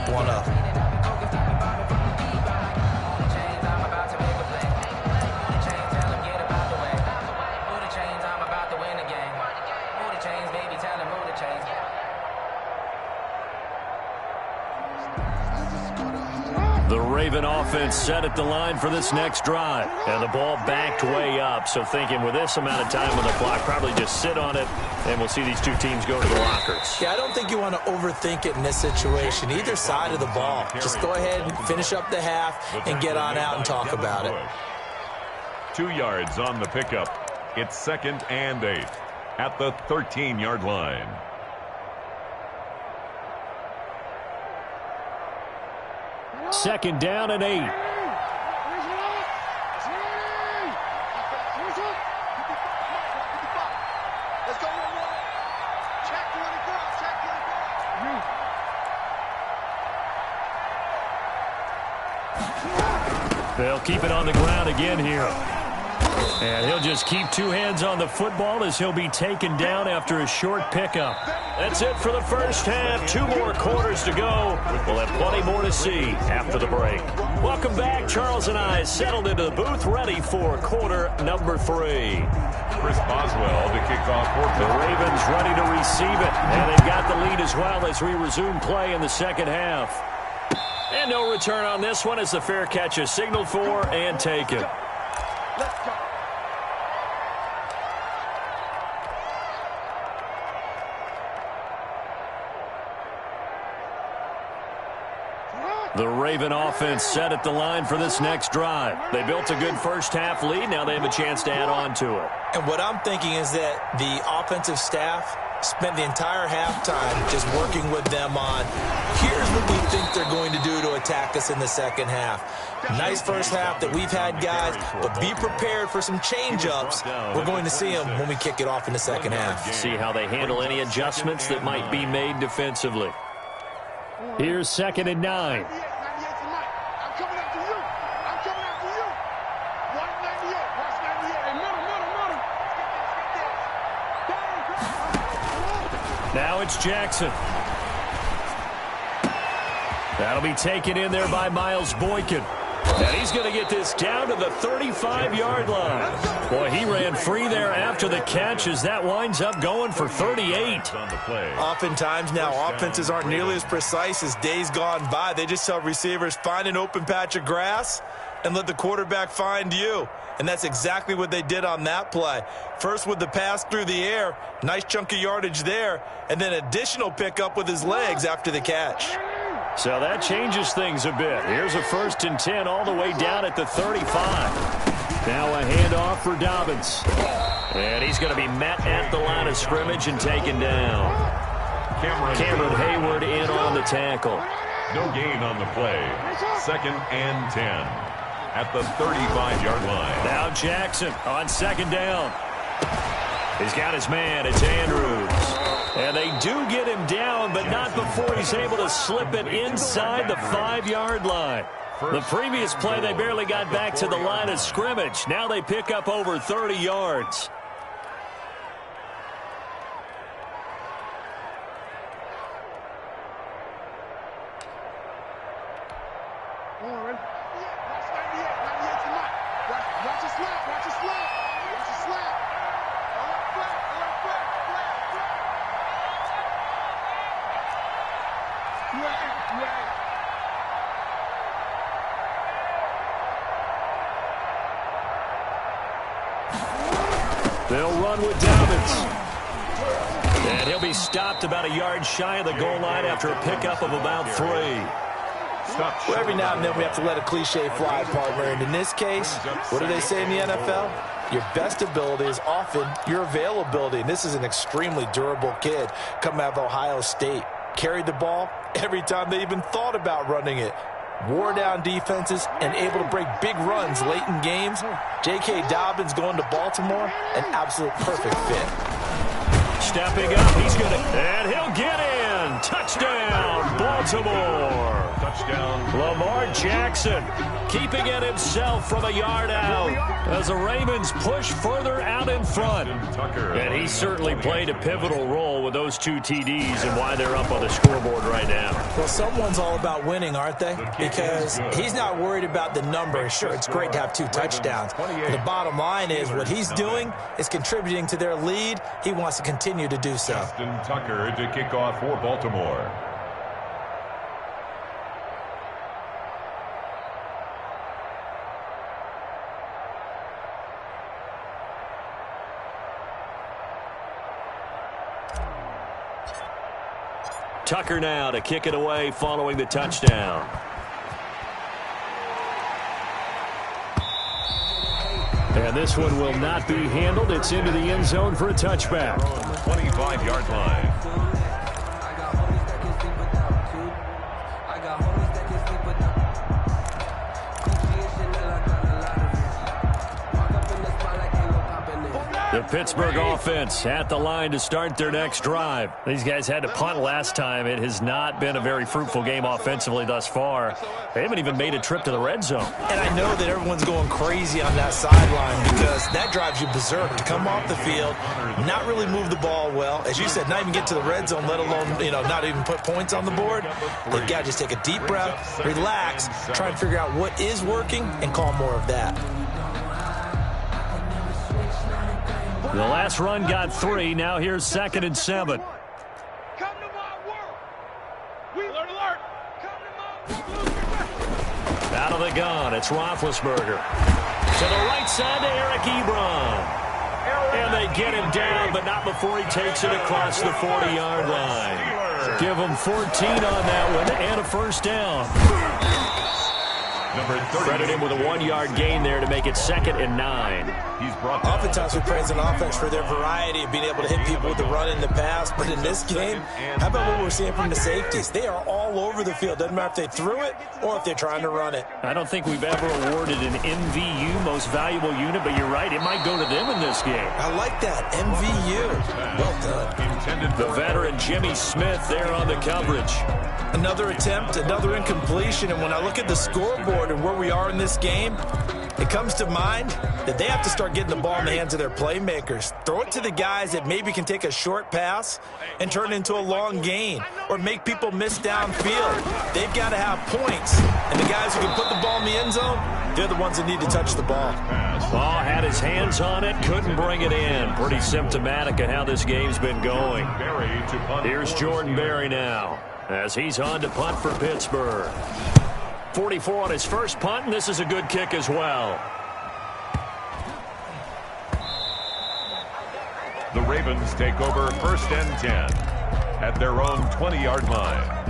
pick one up. The Raven offense set at the line for this next drive. And the ball backed way up. So thinking with this amount of time on the clock, probably just sit on it, and we'll see these two teams go to the lockers. Yeah, I don't think you want to overthink it in this situation. Either side of the ball. Just go ahead and finish up the half and get on out and talk about it. 2 yards on the pickup. It's 2nd and 8 at the 13-yard line. Second down and 8. They'll keep it on the ground again here. And he'll just keep 2 hands on the football as he'll be taken down after a short pickup. That's it for the first half. 2 more quarters to go. We'll have plenty more to see after the break. Welcome back. Charles and I settled into the booth ready for quarter number 3. Chris Boswell to kick off for the Ravens ready to receive it. And they've got the lead as well as we resume play in the second half. And no return on this one as the fair catch is signaled for and taken. Let's go. The Raven offense set at the line for this next drive. They built a good first half lead. Now they have a chance to add on to it. And what I'm thinking is that the offensive staff spent the entire halftime just working with them on, here's what we think they're going to do to attack us in the second half. Nice first half that we've had, guys, but be prepared for some change-ups. We're going to see them when we kick it off in the second half. See how they handle any adjustments that might be made defensively. Here's 2nd and 9. Now it's Jackson. That'll be taken in there by Miles Boykin. And he's going to get this down to the 35-yard line. Boy, he ran free there after the catch as that winds up going for 38. Oftentimes now, offenses aren't nearly as precise as days gone by. They just tell receivers, find an open patch of grass and let the quarterback find you. And that's exactly what they did on that play. First with the pass through the air, nice chunk of yardage there, and then additional pickup with his legs after the catch. So that changes things a bit. Here's a 1st and 10 all the way down at the 35. Now a handoff for Dobbins. And he's going to be met at the line of scrimmage and taken down. Cameron Hayward in on the tackle. No gain on the play. 2nd and 10. At the 35-yard line. Now Jackson on 2nd down. He's got his man. It's Andrews. And they do get him down, but not before he's able to slip it inside the 5-yard line. The previous play, they barely got back to the line of scrimmage. Now they pick up over 30 yards. They'll run with Dobbins. And he'll be stopped about a yard shy of the goal line after a pickup of about 3. Well, every now and then we have to let a cliche fly, partner. And in this case, what do they say in the NFL? Your best ability is often your availability. And this is an extremely durable kid coming out of Ohio State. Carried the ball every time they even thought about running it. Wore down defenses and able to break big runs late in games. J.K. Dobbins going to Baltimore, an absolute perfect fit. Stepping up, he's going to, and he'll get in. Touchdown, Baltimore. touchdown. Lamar Jackson keeping it himself from a yard out as the Ravens push further out in front. And he certainly played a pivotal role with those 2 TDs and why they're up on the scoreboard right now. Well, someone's all about winning, aren't they? Because he's not worried about the number. Sure, it's great to have 2 touchdowns. The bottom line is what he's doing is contributing to their lead. He wants to continue to do so. Justin Tucker to kick off for Baltimore. Tucker now to kick it away following the touchdown. And this one will not be handled. It's into the end zone for a touchback. 25-yard line. The Pittsburgh offense at the line to start their next drive. These guys had to punt last time. It has not been a very fruitful game offensively thus far. They haven't even made a trip to the red zone. And I know that everyone's going crazy on that sideline because that drives you berserk to come off the field, not really move the ball well. As you said, not even get to the red zone, let alone, not even put points on the board. They've got to just take a deep breath, relax, try and figure out what is working and call more of that. The last run got 3. Now here's 2nd and 7. Come to my world. We alert. Come to my world. Out of the gun, it's Roethlisberger. To the right side to Eric Ebron. And they get him down, but not before he takes it across the 40-yard line. Give him 14 on that one and a first down. Credit him with a 1-yard gain there to make it 2nd and 9. Oftentimes we praise an offense for their variety of being able to hit people with the run and the pass, but in this game, how about what we're seeing from the safeties? They are all over the field. Doesn't matter if they threw it or if they're trying to run it. I don't think we've ever awarded an MVU, most valuable unit, but you're right, it might go to them in this game. I like that, MVU. Well done. The veteran Jimmy Smith there on the coverage. Another attempt, another incompletion, and when I look at the scoreboard and where we are in this game, it comes to mind that they have to start getting the ball in the hands of their playmakers. Throw it to the guys that maybe can take a short pass and turn it into a long gain or make people miss downfield. They've got to have points, and the guys who can put the ball in the end zone, they're the ones that need to touch the ball. Ball had his hands on it, couldn't bring it in. Pretty symptomatic of how this game's been going. Here's Jordan Berry now as he's on to punt for Pittsburgh. 44 on his first punt, and this is a good kick as well. The Ravens take over 1st and 10 at their own 20-yard line.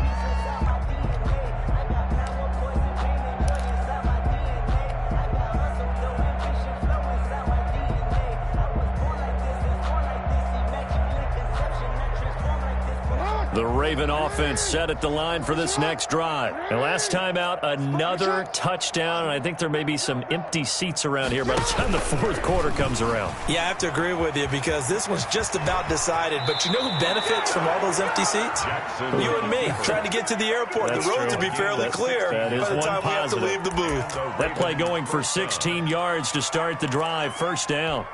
The Raven offense set at the line for this next drive. And last time out, another touchdown. And I think there may be some empty seats around here by the time the 4th quarter comes around. Yeah, I have to agree with you because this one's just about decided. But you know who benefits from all those empty seats? You and me, trying to get to the airport. That's the roads true. will be fairly clear by the time we have to leave the booth. That play going for 16 yards to start the drive. First down.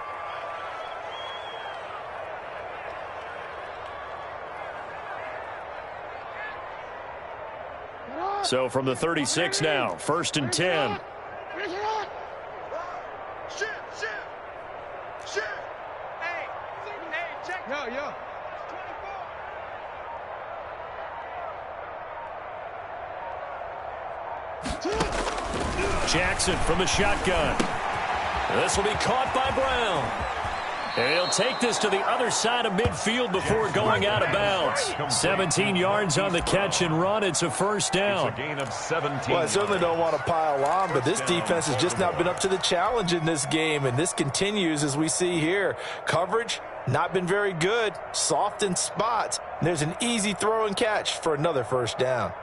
So from the 36 now, 1st and 10. Yo. Jackson from the shotgun. This will be caught by Brown. And he'll take this to the other side of midfield before going out of bounds. 17 yards on the catch and run. It's a first down. It's a gain of 17. Well, I certainly don't want to pile on, but this defense has just not been up to the challenge in this game, and this continues as we see here. Coverage, not been very good. Soft in spots. There's an easy throw and catch for another first down.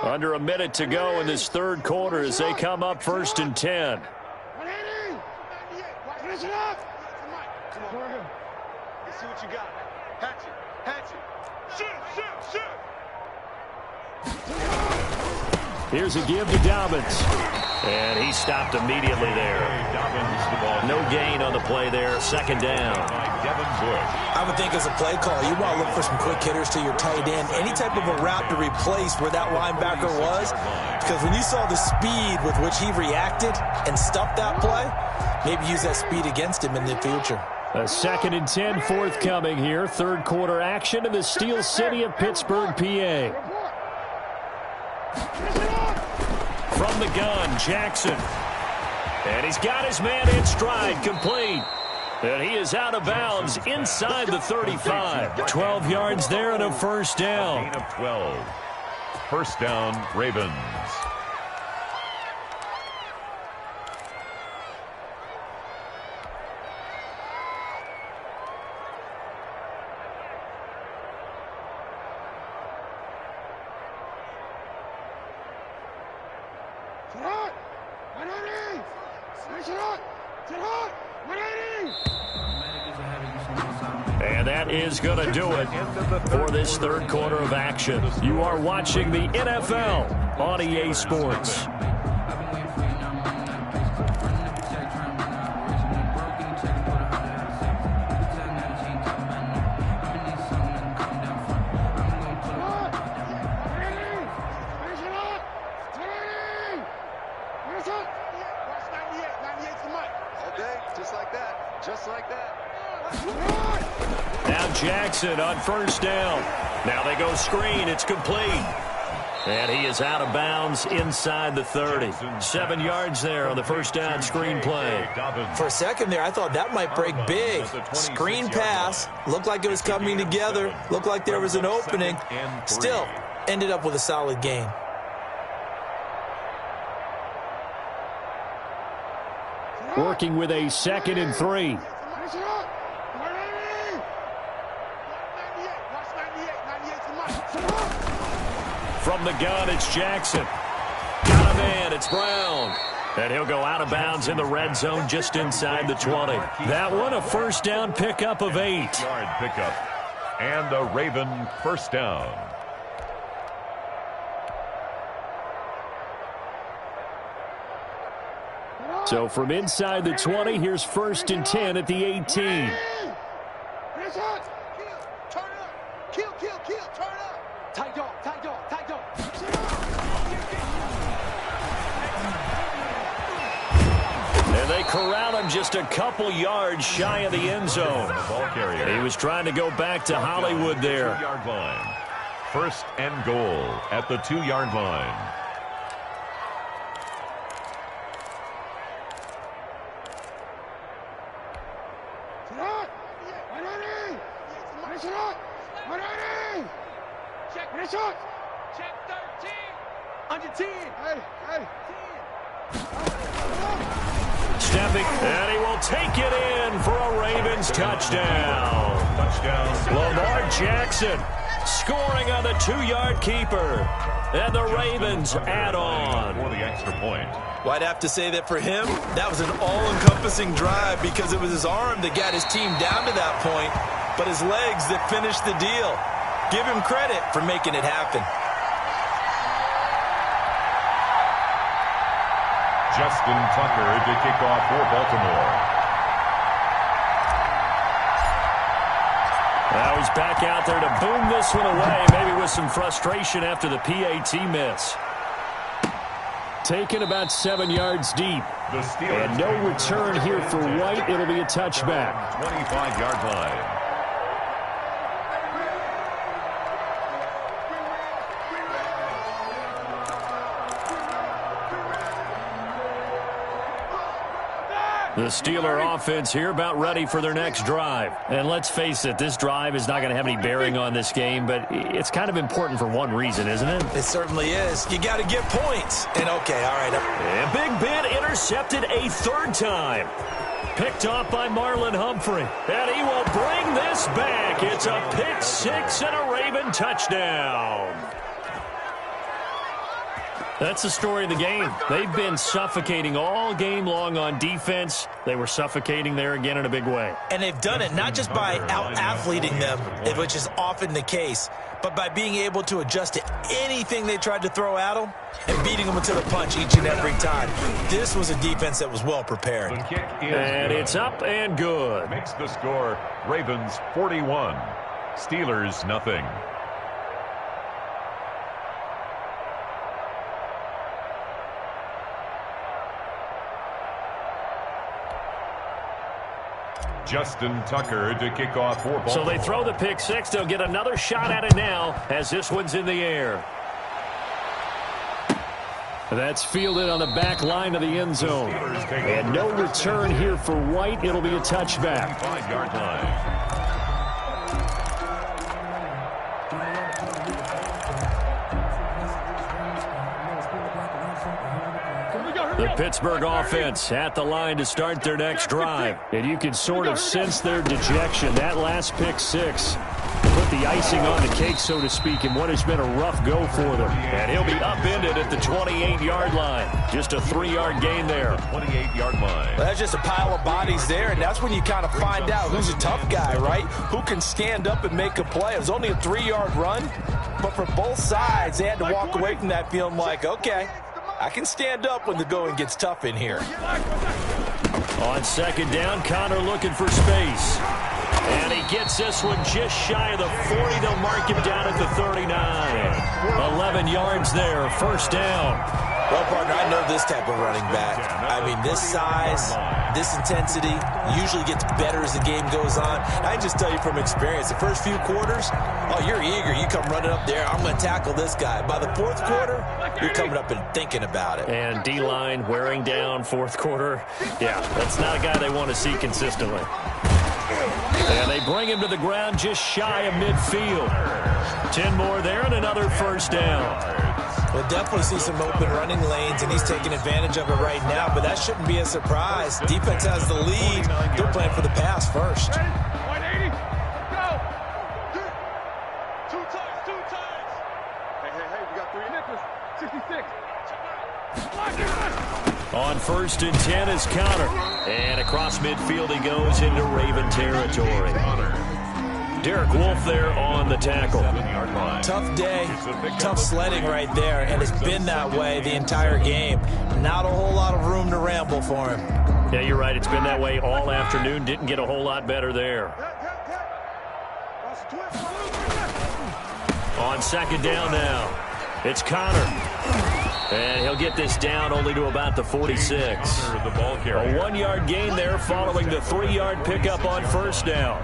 Under a minute to go in this 3rd quarter as they come up 1st and 10. Finish it up. Come on. Let's see what you got. Hatch it. Shoot. Here's a give to Dobbins. And he stopped immediately there. No gain on the play there. Second down. I would think as a play call, you want to look for some quick hitters to your tight end. Any type of a route to replace where that linebacker was. Because when you saw the speed with which he reacted and stuffed that play, maybe use that speed against him in the future. A 2nd and 10 forthcoming here. Third quarter action in the Steel City of Pittsburgh, PA. From the gun, Jackson. And he's got his man in stride, complete. And he is out of bounds inside the 35. 12 yards there and a first down. Gain of 12. First down, Ravens. And that is going to do it for this third quarter of action. You are watching the NFL on EA Sports. Now Jackson on first down. Now they go screen. It's complete. And he is out of bounds inside the 30. 7 yards there on the first down screen play. For a second there, I thought that might break big. Screen pass. Looked like it was coming together. Looked like there was an opening. Still, ended up with a solid gain. Working with a 2nd and 3. From the gun, it's Jackson. Got a man, it's Brown. And he'll go out of bounds in the red zone just inside the 20. That one, a first down pickup of 8. Yard pickup. And a Raven first down. So from inside the 20, here's 1st and 10 at the 18. And they corral him just a couple yards shy of the end zone. He was trying to go back to Hollywood there. 2-yard line. First and goal at the 2-yard line. Check 13. Under 10. Hey. Stepping, and he will take it in for a Ravens touchdown. Lamar Jackson scoring on the 2-yard keeper. And the Ravens add on. For the extra point. Well, I'd have to say that for him, that was an all-encompassing drive because it was his arm that got his team down to that point, but his legs that finished the deal. Give him credit for making it happen. Justin Tucker to kick off for Baltimore. Now he's back out there to boom this one away, maybe with some frustration after the PAT miss. Taken about 7 yards deep. And no return here for White. It'll be a touchback. 25-yard line. The Steeler offense here about ready for their next drive. And let's face it, this drive is not going to have any bearing on this game, but it's kind of important for one reason, isn't it? It certainly is. You got to get points. And okay, all right. And Big Ben intercepted a 3rd time. Picked off by Marlon Humphrey. And he will bring this back. It's a pick 6 and a Raven touchdown. That's the story of the game. They've been suffocating all game long on defense. They were suffocating there again in a big way. And they've done it not just by out-athleting them, which is often the case, but by being able to adjust to anything they tried to throw at him and beating them to the punch each and every time. This was a defense that was well prepared. The kick is And good. it's up and good. Makes the score Ravens 41, Steelers nothing. Justin Tucker to kick off for Baltimore. So they throw the pick six. They'll get another shot at it now as this one's in the air. That's fielded on the back line of the end zone. And no return here for White. It'll be a touchback. 5-yard line. The Pittsburgh offense at the line to start their next drive. And you can sort of sense their dejection. That last pick six put the icing on the cake, so to speak, in what has been a rough go for them. And he'll be upended at the 28-yard line. Just a 3-yard gain there. 28-yard line. Well, that's just a pile of bodies there, and that's when you kind of find out who's a tough guy, right? Who can stand up and make a play. It was only a 3-yard run, but for both sides, they had to walk away from that feeling like, okay, I can stand up when the going gets tough in here. On second down, Connor looking for space. And he gets this one just shy of the 40. They'll mark him down at the 39. 11 yards there, first down. Well, partner, I know this type of running back. I mean, this size, this intensity usually gets better as the game goes on. I can just tell you from experience, the first few quarters, oh, you're eager. You come running up there, I'm going to tackle this guy. By the fourth quarter, you're coming up and thinking about it. And D-line wearing down fourth quarter. Yeah, that's not a guy they want to see consistently. And they bring him to the ground just shy of midfield. 10 more there and another first down. We'll definitely see some open running lanes, and he's taking advantage of it right now, but that shouldn't be a surprise. Defense has the lead. They're playing for the pass first. 180. Go. Two times. Hey, we got 3 nickels. 66. On first and 10 is Connor. And across midfield he goes into Raven territory. Derek Wolfe there on the tackle. Tough day, tough sledding right there, and it's been that way the entire game. Not a whole lot of room to ramble for him. Yeah, you're right. It's been that way all afternoon. Didn't get a whole lot better there. On second down now, it's Connor. And he'll get this down only to about the 46. The ball carrier. A 1-yard gain there following the 3-yard pickup on first down.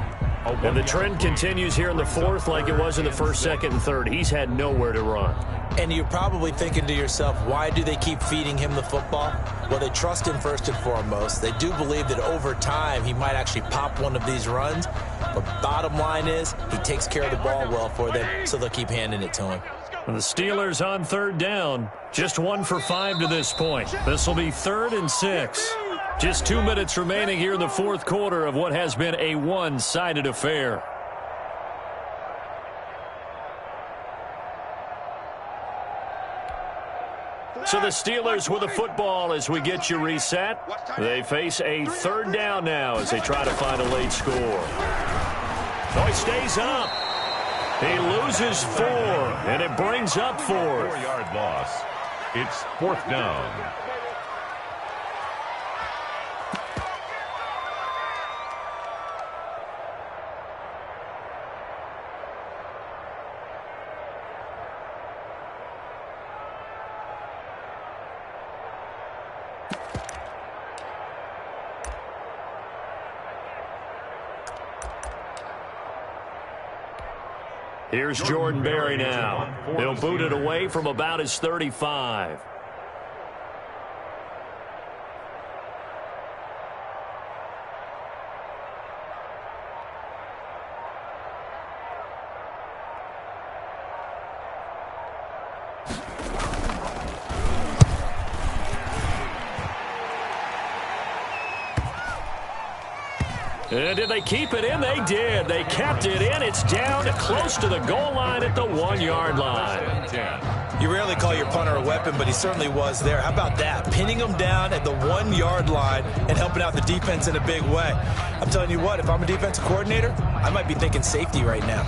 And the trend continues here in the fourth like it was in the first, second, and third. He's had nowhere to run. And you're probably thinking to yourself, why do they keep feeding him the football? Well, they trust him first and foremost. They do believe that over time he might actually pop one of these runs. But bottom line is he takes care of the ball well for them, so they'll keep handing it to him. And the Steelers on third down. Just 1 for 5 to this point. This will be 3rd and 6. Just 2 minutes remaining here in the fourth quarter of what has been a one-sided affair. So the Steelers with the football as we get you reset. They face a third down now as they try to find a late score. So he stays up. He loses 4, and it brings up 4th. 4-yard loss. It's 4th down. Here's Jordan Berry now. He'll boot it away from about his 35. And did they keep it in? They did. They kept it in. It's down close to the goal line at the 1-yard line. You rarely call your punter a weapon, but he certainly was there. How about that? Pinning him down at the 1-yard line and helping out the defense in a big way. I'm telling you what, if I'm a defensive coordinator, I might be thinking safety right now.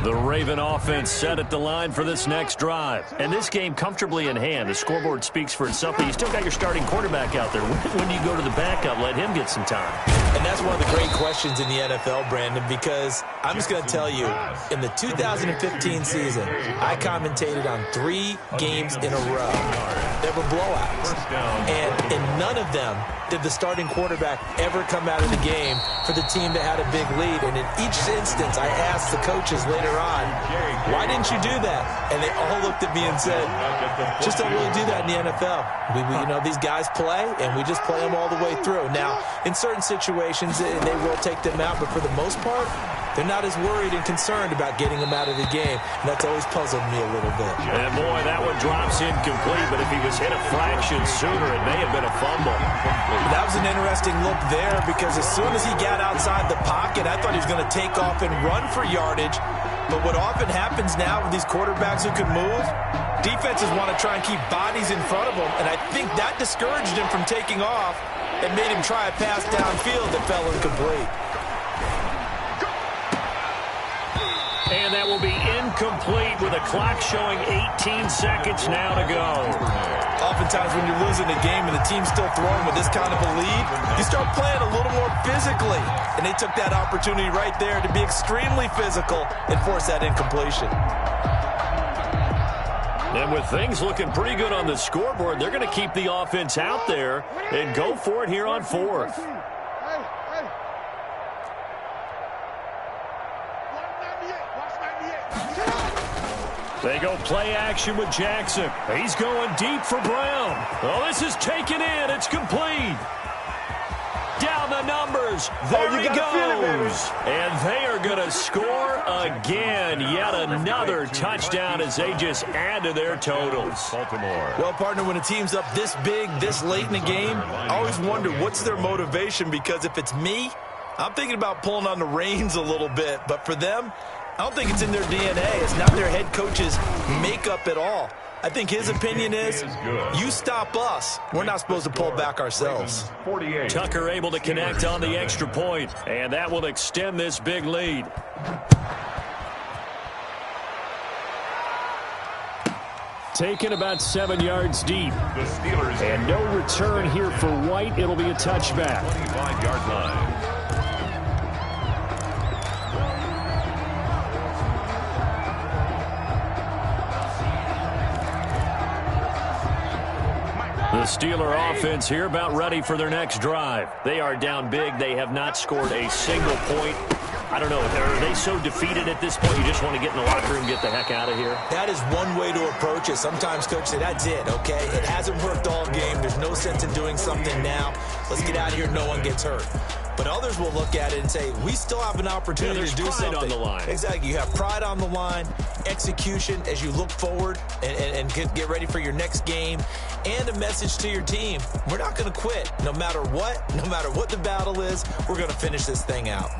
The Raven offense set at the line for this next drive. And this game comfortably in hand. The scoreboard speaks for itself, but you still got your starting quarterback out there. When do you go to the backup? Let him get some time. And that's one of the great questions in the NFL, Brandon, because I'm just going to tell you, in the 2015 season, I commentated on 3 games in a row. They were blowouts. And in none of them did the starting quarterback ever come out of the game for the team that had a big lead. And in each instance, I asked the coaches later on, why didn't you do that? And they all looked at me and said, just don't really do that in the NFL. You know, these guys play, and we just play them all the way through. Now, in certain situations, they will take them out, but for the most part, they're not as worried and concerned about getting them out of the game. And that's always puzzled me a little bit. And boy, that one drops incomplete, but if he was hit a fraction sooner, it may have been a fumble. That was an interesting look there, because as soon as he got outside the pocket, I thought he was going to take off and run for yardage. But what often happens now with these quarterbacks who can move, defenses want to try and keep bodies in front of them, and I think that discouraged him from taking off and made him try a pass downfield that fell incomplete. And that will be incomplete with a clock showing 18 seconds now to go. Oftentimes when you're losing a game and the team's still throwing with this kind of a lead, you start playing a little more physically. And they took that opportunity right there to be extremely physical and force that incompletion. And with things looking pretty good on the scoreboard, they're going to keep the offense out there and go for it here on 4th. They go play action with Jackson. He's going deep for Brown. Oh, this is taken in. It's complete. Down the numbers. There he goes. And they are going to score again. Yet another touchdown as they just add to their totals. Baltimore. Well, partner, when a team's up this big, this late in the game, I always wonder what's their motivation, because if it's me, I'm thinking about pulling on the reins a little bit. But for them, I don't think it's in their DNA. It's not their head coach's makeup at all. I think his opinion is, you stop us, we're not supposed to pull back ourselves. 48. Tucker able to connect on the extra point, and that will extend this big lead. Taken about 7 yards deep. The Steelers. And no return here for White. It'll be a touchback. 25-yard line. The Steeler offense here about ready for their next drive. They are down big. They have not scored a single point. I don't know. Are they so defeated at this point you just want to get in the locker room and get the heck out of here? That is one way to approach it. Sometimes coaches say, that's it, okay? It hasn't worked all game. There's no sense in doing something now. Let's get out of here. No one gets hurt. But others will look at it and say, we still have an opportunity to do something. On the line. Exactly. You have pride on the line, execution as you look forward and get ready for your next game, and a message to your team. We're not going to quit no matter what the battle is. We're going to finish this thing out.